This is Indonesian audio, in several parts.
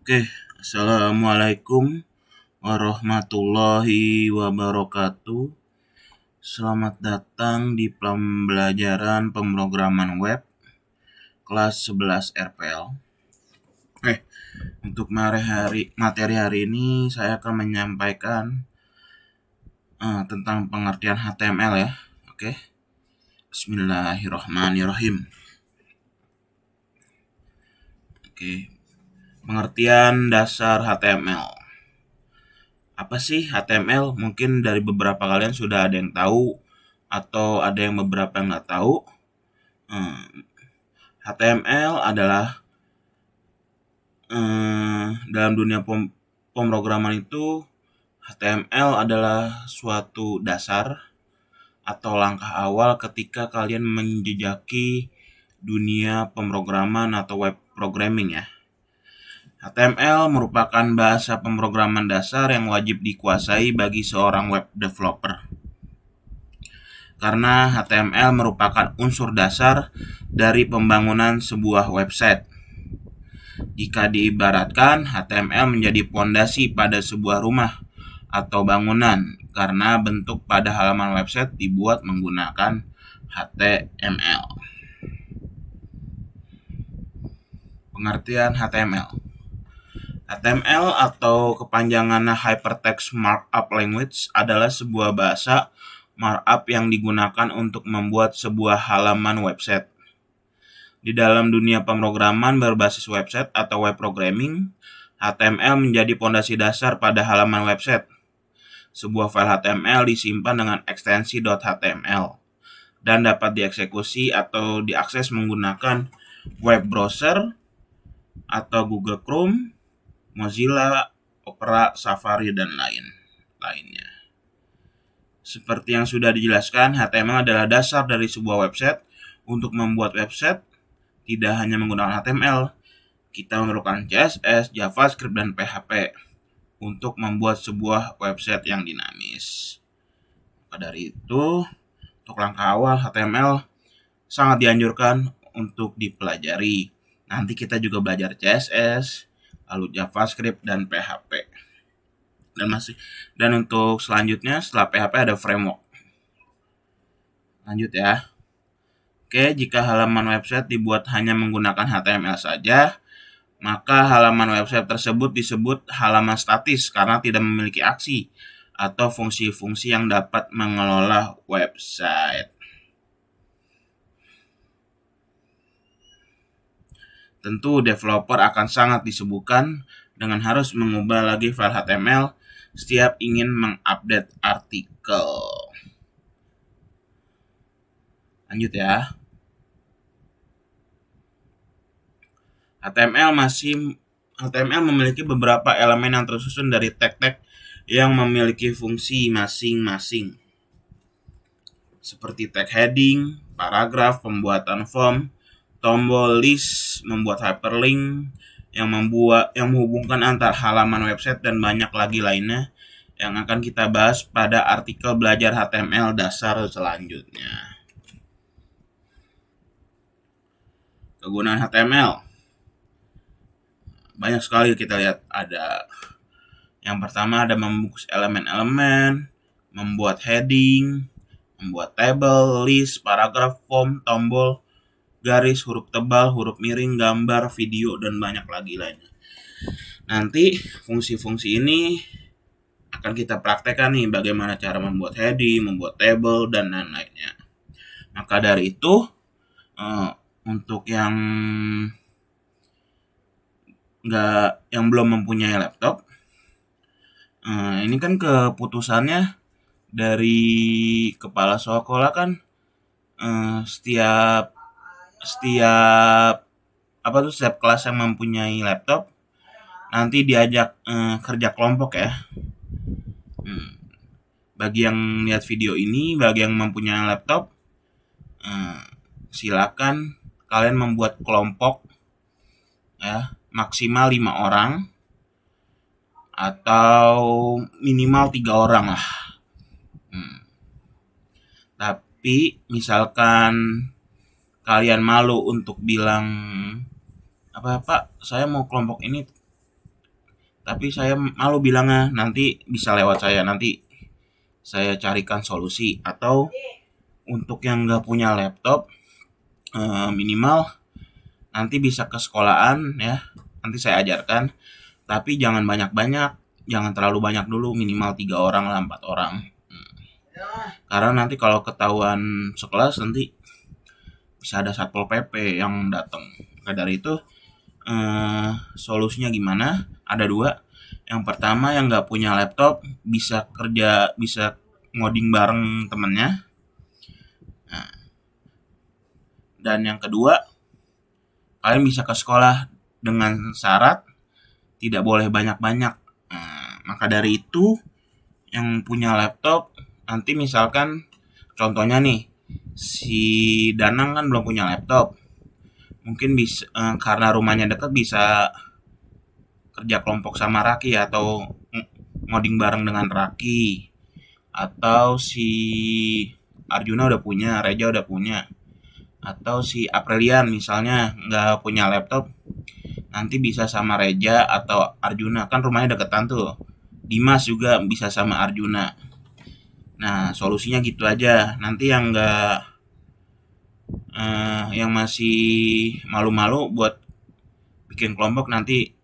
Oke, Assalamualaikum warahmatullahi wabarakatuh. Selamat datang di pembelajaran pemrograman web kelas 11 RPL. Untuk materi hari ini saya akan menyampaikan tentang pengertian HTML ya. Oke. Bismillahirrahmanirrahim. Oke. Pengertian dasar HTML. Apa sih HTML? Mungkin dari beberapa kalian sudah ada yang tahu atau ada yang beberapa yang nggak tahu. HTML adalah dalam dunia pemrograman itu HTML adalah suatu dasar atau langkah awal ketika kalian menjejaki dunia pemrograman atau web programming ya. HTML merupakan bahasa pemrograman dasar yang wajib dikuasai bagi seorang web developer. Karena HTML merupakan unsur dasar dari pembangunan sebuah website. Jika diibaratkan, HTML menjadi pondasi pada sebuah rumah atau bangunan karena bentuk pada halaman website dibuat menggunakan HTML. Pengertian HTML. HTML atau kepanjangan Hypertext Markup Language adalah sebuah bahasa markup yang digunakan untuk membuat sebuah halaman website. Di dalam dunia pemrograman berbasis website atau web programming, HTML menjadi pondasi dasar pada halaman website. Sebuah file HTML disimpan dengan ekstensi .html dan dapat dieksekusi atau diakses menggunakan web browser atau Google Chrome, Mozilla, Opera, Safari, dan lainnya. Seperti yang sudah dijelaskan, HTML adalah dasar dari sebuah website. Untuk membuat website, tidak hanya menggunakan HTML, kita memerlukan CSS, JavaScript, dan PHP untuk membuat sebuah website yang dinamis. Maka dari itu, untuk langkah awal HTML sangat dianjurkan untuk dipelajari. Nanti kita juga belajar CSS, lalu JavaScript, dan PHP. Dan untuk selanjutnya setelah PHP ada framework. Lanjut ya. Oke, jika halaman website dibuat hanya menggunakan HTML saja, maka halaman website tersebut disebut halaman statis karena tidak memiliki aksi atau fungsi-fungsi yang dapat mengelola website. Tentu developer akan sangat disibukkan dengan harus mengubah lagi file HTML setiap ingin mengupdate artikel. Lanjut ya. HTML memiliki beberapa elemen yang tersusun dari tag-tag yang memiliki fungsi masing-masing. Seperti tag heading, paragraf, pembuatan form, tombol list, membuat hyperlink, yang menghubungkan antar halaman website dan banyak lagi lainnya yang akan kita bahas pada artikel belajar HTML dasar selanjutnya. Kegunaan HTML banyak sekali kita lihat. Ada yang pertama ada membungkus elemen-elemen, membuat heading, membuat table, list, paragraf, form, tombol, garis, huruf tebal, huruf miring, gambar, video, dan banyak lagi lainnya. Nanti fungsi-fungsi ini akan kita praktekkan nih bagaimana cara membuat heading, membuat table, dan lain-lainnya. Maka dari itu untuk yang belum mempunyai laptop, ini kan keputusannya dari kepala sekolah kan, setiap kelas yang mempunyai laptop nanti diajak kerja kelompok ya. Bagi yang lihat video ini, bagi yang mempunyai laptop, silakan kalian membuat kelompok ya, maksimal 5 orang atau minimal 3 orang lah. Tapi misalkan kalian malu untuk bilang, Pak, saya mau kelompok ini Tapi saya malu bilangnya, nanti bisa lewat saya, nanti saya carikan solusi. Atau untuk yang nggak punya laptop, minimal nanti bisa ke sekolahan ya, nanti saya ajarkan. Tapi jangan banyak-banyak, jangan terlalu banyak dulu, minimal 3 orang lah, 4 orang. Karena nanti kalau ketahuan sekelas nanti bisa ada satpol pp yang datang. Maka dari itu solusinya gimana? Ada dua. Yang pertama, yang nggak punya laptop bisa kerja, bisa ngoding bareng temennya. Nah, dan yang kedua, kalian bisa ke sekolah dengan syarat tidak boleh banyak-banyak. Maka dari itu, yang punya laptop, nanti misalkan contohnya nih, si Danang kan belum punya laptop, mungkin bisa karena rumahnya dekat bisa kerja kelompok sama Raki, atau ngoding bareng dengan Raki. Atau si Arjuna udah punya, Reja udah punya, atau si Aprilian misalnya nggak punya laptop, nanti bisa sama Reja atau Arjuna, kan rumahnya deketan tuh. Dimas juga bisa sama Arjuna. Nah, solusinya gitu aja. Nanti yang nggak yang masih malu-malu buat bikin kelompok, nanti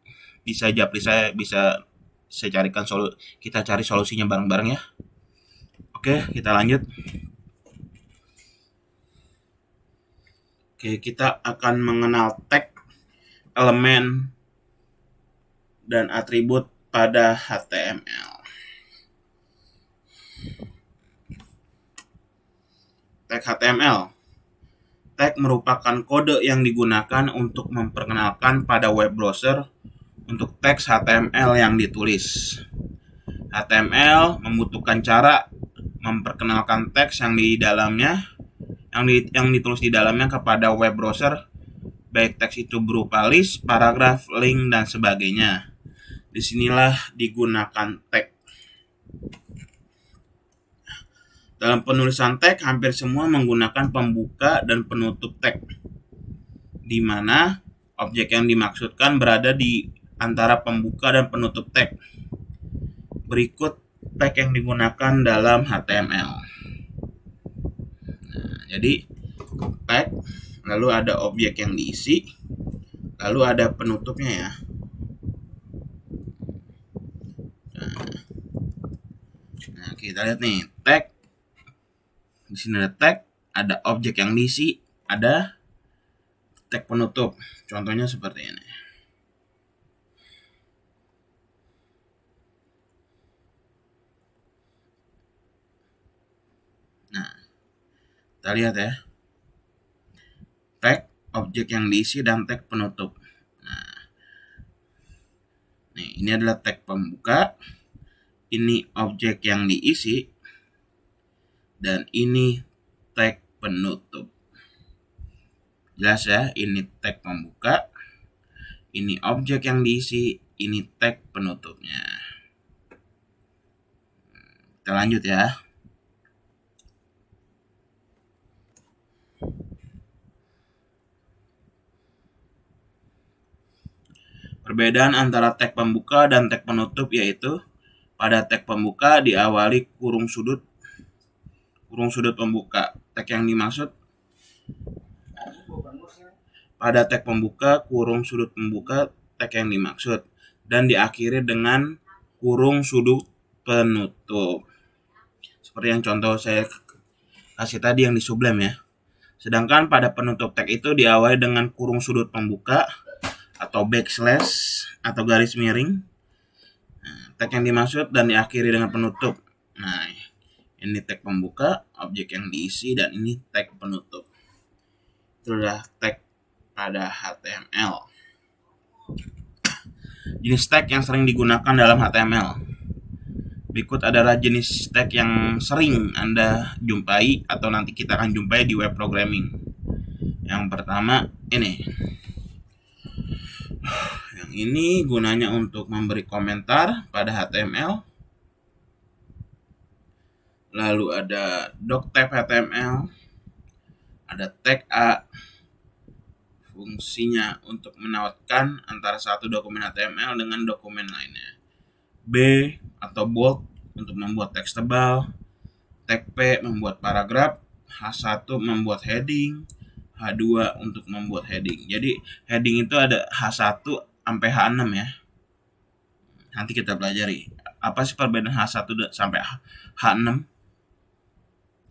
bisa japri saya, bisa saya carikan kita cari solusinya bareng-bareng ya. Oke, kita lanjut. Oke, kita akan mengenal tag, elemen, dan atribut pada HTML. Tag HTML. Tag merupakan kode yang digunakan untuk memperkenalkan pada web browser untuk teks HTML yang ditulis. HTML membutuhkan cara memperkenalkan teks yang di dalamnya, yang ditulis di dalamnya kepada web browser, baik teks itu berupa list, paragraf, link, dan sebagainya. Disinilah digunakan tag. Dalam penulisan tag, hampir semua menggunakan pembuka dan penutup tag, di mana objek yang dimaksudkan berada di antara pembuka dan penutup tag. Berikut tag yang digunakan dalam HTML. Nah, jadi tag, lalu ada objek yang diisi, lalu ada penutupnya ya. Nah, kita lihat nih, tag. Di sini ada tag, ada objek yang diisi, ada tag penutup. Contohnya seperti ini. Nah, kita lihat ya. Tag, objek yang diisi, dan tag penutup. Nah, nih, ini adalah tag pembuka, ini objek yang diisi, dan ini tag penutup. Jelas ya, ini tag pembuka, ini objek yang diisi, ini tag penutupnya. Kita lanjut ya. Perbedaan antara tag pembuka dan tag penutup yaitu, pada tag pembuka diawali kurung sudut pembuka. Tag yang dimaksud pada tag pembuka, kurung sudut pembuka tag yang dimaksud, dan diakhiri dengan kurung sudut penutup. Seperti yang contoh saya kasih tadi yang di Sublime ya. Sedangkan pada penutup tag itu diawali dengan kurung sudut pembuka atau backslash atau garis miring. Nah, tag yang dimaksud dan diakhiri dengan penutup. Nah, ini tag pembuka, objek yang diisi, dan ini tag penutup. Itulah tag pada HTML. Jenis tag yang sering digunakan dalam HTML. Berikut adalah jenis tag yang sering Anda jumpai atau nanti kita akan jumpai di web programming. Yang pertama ini. Yang ini gunanya untuk memberi komentar pada HTML. Lalu ada doctype HTML, ada tag A, fungsinya untuk menautkan antara satu dokumen HTML dengan dokumen lainnya. B atau bold untuk membuat teks tebal, tag P membuat paragraf, H1 membuat heading, H2 untuk membuat heading. Jadi heading itu ada H1 sampai H6 ya. Nanti kita pelajari apa sih perbedaan H1 sampai H6.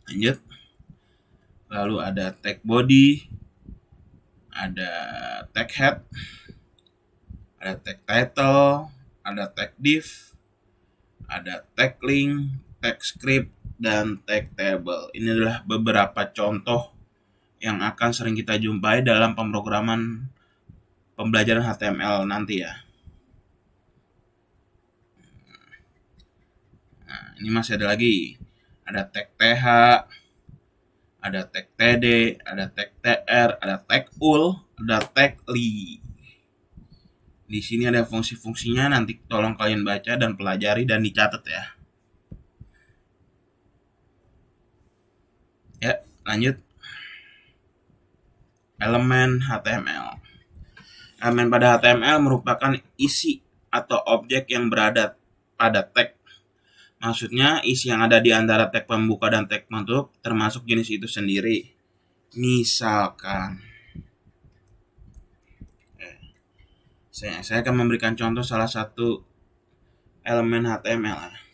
Lanjut. Lalu ada tag body, ada tag head, ada tag title, ada tag div, ada tag link, tag script, dan tag table. Ini adalah beberapa contoh yang akan sering kita jumpai dalam pemrograman pembelajaran HTML nanti ya. Nah, ini masih ada lagi. Ada tag TH, ada tag TD, ada tag TR, ada tag ul, ada tag li. Di sini ada fungsi-fungsinya, nanti tolong kalian baca dan pelajari dan dicatat ya. Ya, lanjut. Elemen HTML. Elemen pada HTML merupakan isi atau objek yang berada pada tag. Maksudnya isi yang ada di antara tag pembuka dan tag penutup termasuk jenis itu sendiri. Misalkan saya akan memberikan contoh salah satu elemen HTML.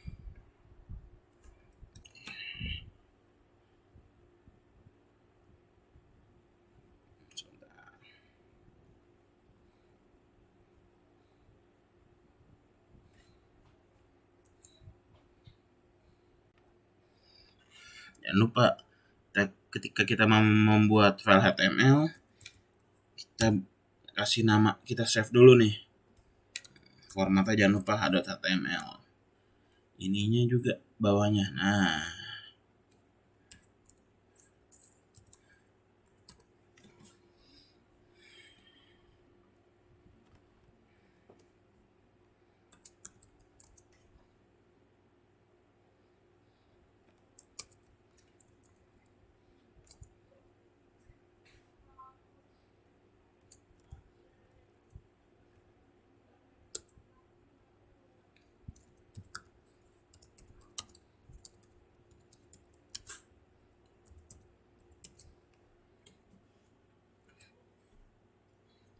Jangan lupa ketika kita membuat file HTML, kita kasih nama, kita save dulu nih. Formatnya jangan lupa h.html. Ininya juga bawahnya. Nah,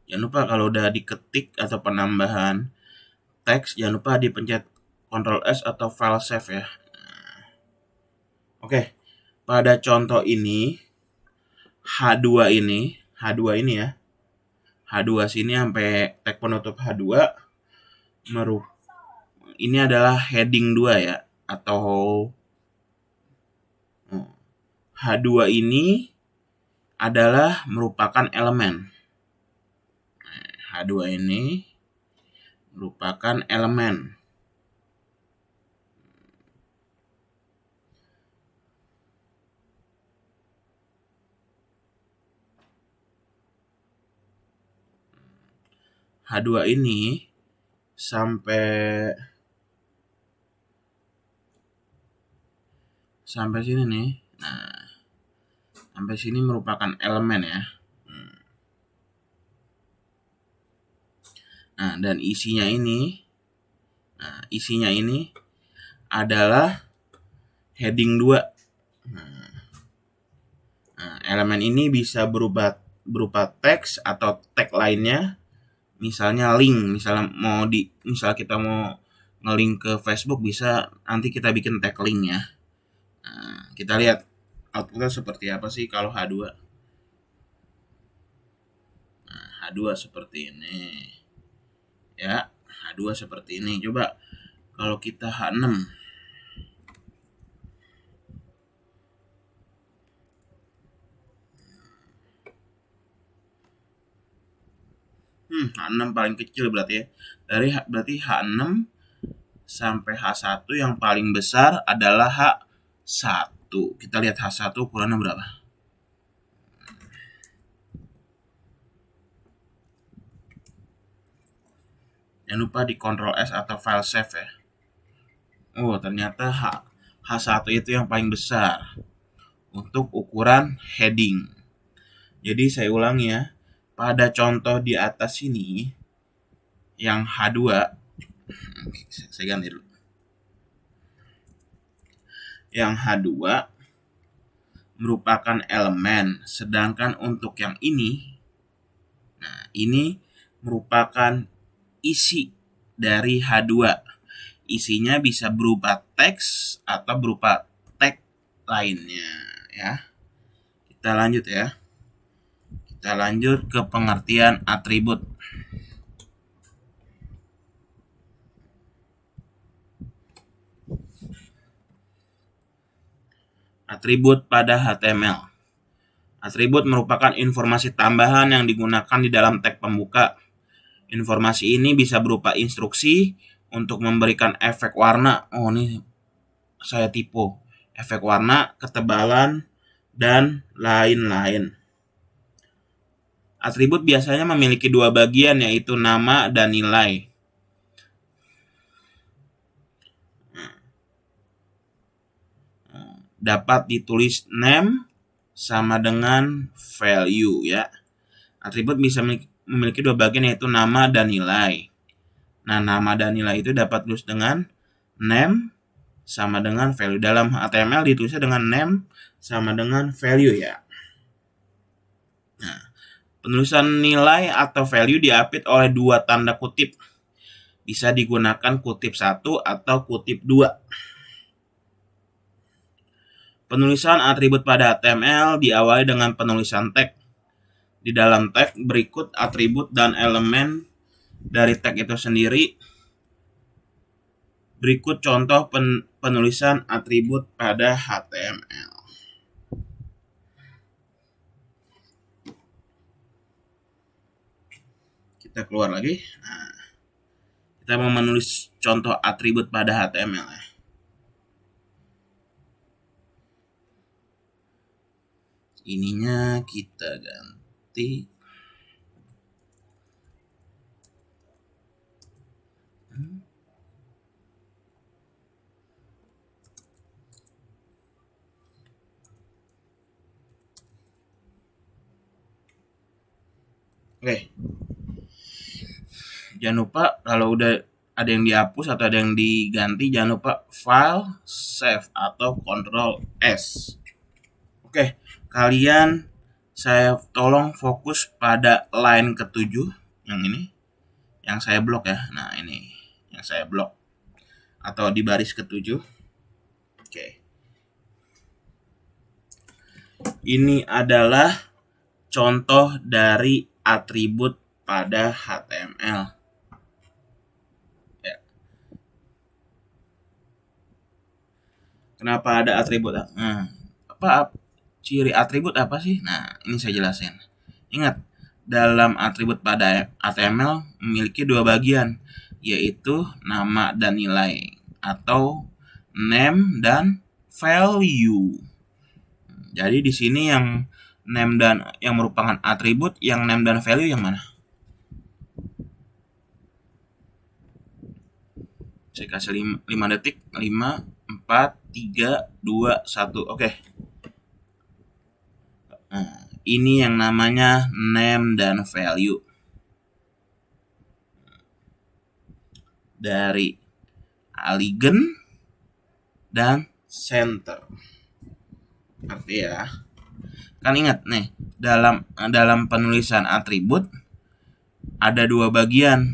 jangan lupa kalau udah diketik atau penambahan teks, jangan lupa dipencet Ctrl S atau file save ya. Oke, pada contoh ini H2 ini ya. H2 sini sampai tag penutup H2 ini adalah heading 2 ya, atau H2 ini adalah merupakan elemen. H2 ini merupakan elemen. H2 ini sampai sini nih. Nah, sampai sini merupakan elemen ya. Nah, dan isinya ini adalah heading 2. Nah, elemen ini bisa berupa teks atau tag lainnya. Misalnya link, misal kita mau nge-link ke Facebook, bisa nanti kita bikin tag link ya. Nah, kita lihat outputnya seperti apa sih kalau H2. Nah, H2 seperti ini. Ya, H2 seperti ini. Coba kalau kita H6. H6 paling kecil berarti ya. Berarti H6 sampai H1 yang paling besar adalah H1. Kita lihat H1 ukurannya berapa. Jangan lupa di Ctrl S atau file save ya. Oh, ternyata H1 itu yang paling besar untuk ukuran heading. Jadi saya ulangi ya. pada contoh di atas ini yang H2, saya ganti dulu. Yang H2 merupakan elemen, sedangkan untuk yang ini, nah ini merupakan isi dari H2. Isinya bisa berupa teks atau berupa tag lainnya ya. Kita lanjut ya. Kita lanjut ke pengertian atribut. Atribut pada HTML. Atribut merupakan informasi tambahan yang digunakan di dalam tag pembuka. Informasi ini bisa berupa instruksi untuk memberikan efek warna. Oh, ini saya tipu. Efek warna, ketebalan, dan lain-lain. Atribut biasanya memiliki dua bagian, yaitu nama dan nilai. Dapat ditulis name sama dengan value ya. Atribut bisa memiliki dua bagian, yaitu nama dan nilai. Nah, nama dan nilai itu dapat ditulis dengan name sama dengan value. Dalam HTML ditulisnya dengan name sama dengan value ya. Nah, penulisan nilai atau value diapit oleh dua tanda kutip. Bisa digunakan kutip 1 atau kutip 2. Penulisan atribut pada HTML diawali dengan penulisan tag. Di dalam tag berikut atribut dan elemen dari tag itu sendiri. Berikut contoh penulisan atribut pada HTML. Kita keluar lagi. Nah, kita mau menulis contoh atribut pada HTML ya. Ininya kita ganti. Oke. Jangan lupa kalau udah ada yang dihapus atau ada yang diganti, jangan lupa file, save, atau Ctrl S. Oke, kalian saya tolong fokus pada line ke-7 yang ini, yang saya blok ya. Nah, ini yang saya blok atau di baris ke-7. Oke. Ini adalah contoh dari atribut pada HTML. Ya. Kenapa ada atribut? Apa ciri atribut apa sih? Nah, ini saya jelasin. Ingat, dalam atribut pada HTML memiliki dua bagian, yaitu nama dan nilai atau name dan value. Jadi di sini yang name dan yang merupakan atribut, yang name dan value yang mana? Saya kasih 5 detik. 5, 4, 3, 2, 1. Oke. Nah, ini yang namanya name dan value. Dari Aligen dan center. Arti ya. Kan ingat nih, dalam penulisan atribut ada dua bagian,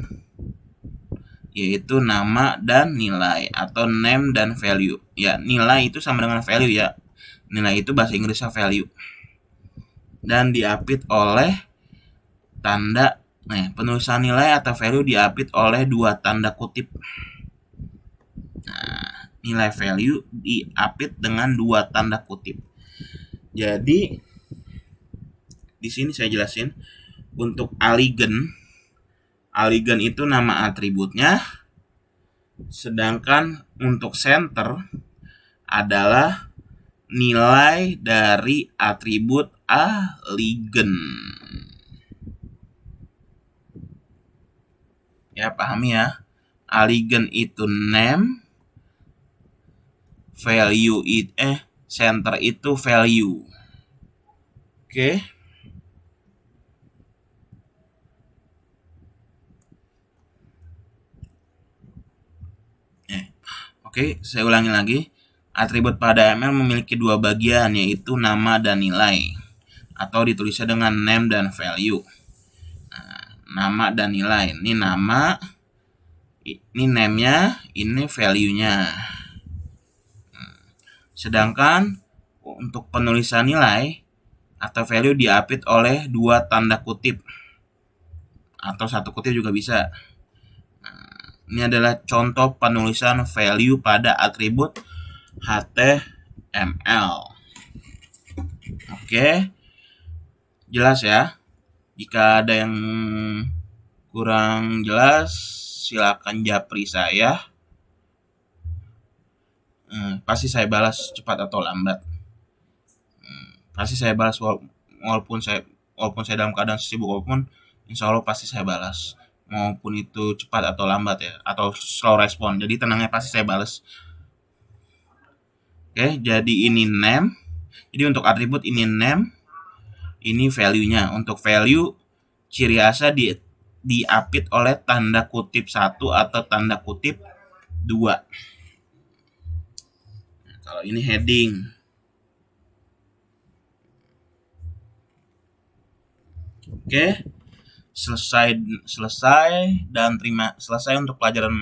yaitu nama dan nilai atau name dan value. Ya, nilai itu sama dengan value ya. Nilai itu bahasa Inggrisnya value. Dan diapit oleh tanda penulisan nilai atau value diapit oleh dua tanda kutip. Nah, nilai value diapit dengan dua tanda kutip. Jadi di sini saya jelasin untuk Aligen itu nama atributnya, sedangkan untuk center adalah nilai dari atribut Aligen. Ya, pahami ya. Aligen itu name, value center itu value. Oke. Oke, saya ulangi lagi. Atribut pada ML memiliki dua bagian, yaitu nama dan nilai, atau ditulisnya dengan name dan value. Nah, nama dan nilai. Ini nama, ini name-nya, ini value-nya. Sedangkan untuk penulisan nilai atau value diapit oleh dua tanda kutip, atau satu kutip juga bisa. Ini adalah contoh penulisan value pada atribut HTML. Oke, jelas ya? Jika ada yang kurang jelas, silakan japri saya. Pasti saya balas cepat atau lambat. Pasti saya balas walaupun saya dalam keadaan sibuk apapun, insya Allah pasti saya balas. Maupun itu cepat atau lambat ya, atau slow respon. Jadi tenangnya pasti saya balas. Oke, jadi ini name. Jadi untuk atribut ini name, ini value-nya. Untuk value ciri khasnya diapit oleh tanda kutip 1 atau tanda kutip 2. Nah, kalau ini heading. Oke. Selesai untuk pelajaran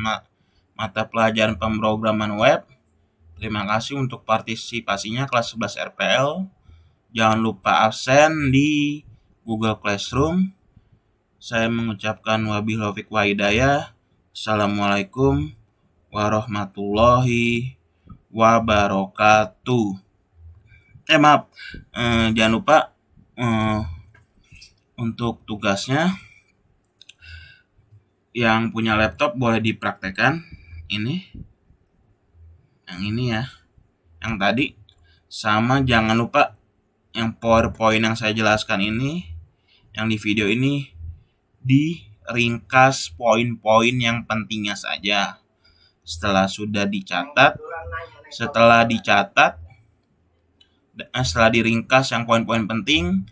mata pelajaran pemrograman web. Terima kasih untuk partisipasinya kelas 11 RPL. Jangan lupa absen di Google Classroom. Saya mengucapkan wabillahi taufiq wa hidayah. Assalamualaikum warahmatullahi wabarakatuh. Maaf, jangan lupa untuk tugasnya yang punya laptop boleh dipraktekkan ini, yang ini ya, yang tadi, sama jangan lupa yang PowerPoint yang saya jelaskan ini, yang di video ini diringkas poin-poin yang pentingnya saja. Setelah diringkas yang poin-poin penting,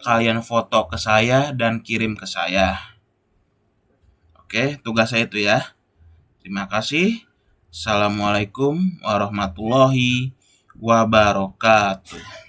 kalian foto ke saya dan kirim ke saya. Oke, tugas saya itu ya. Terima kasih. Assalamualaikum warahmatullahi wabarakatuh.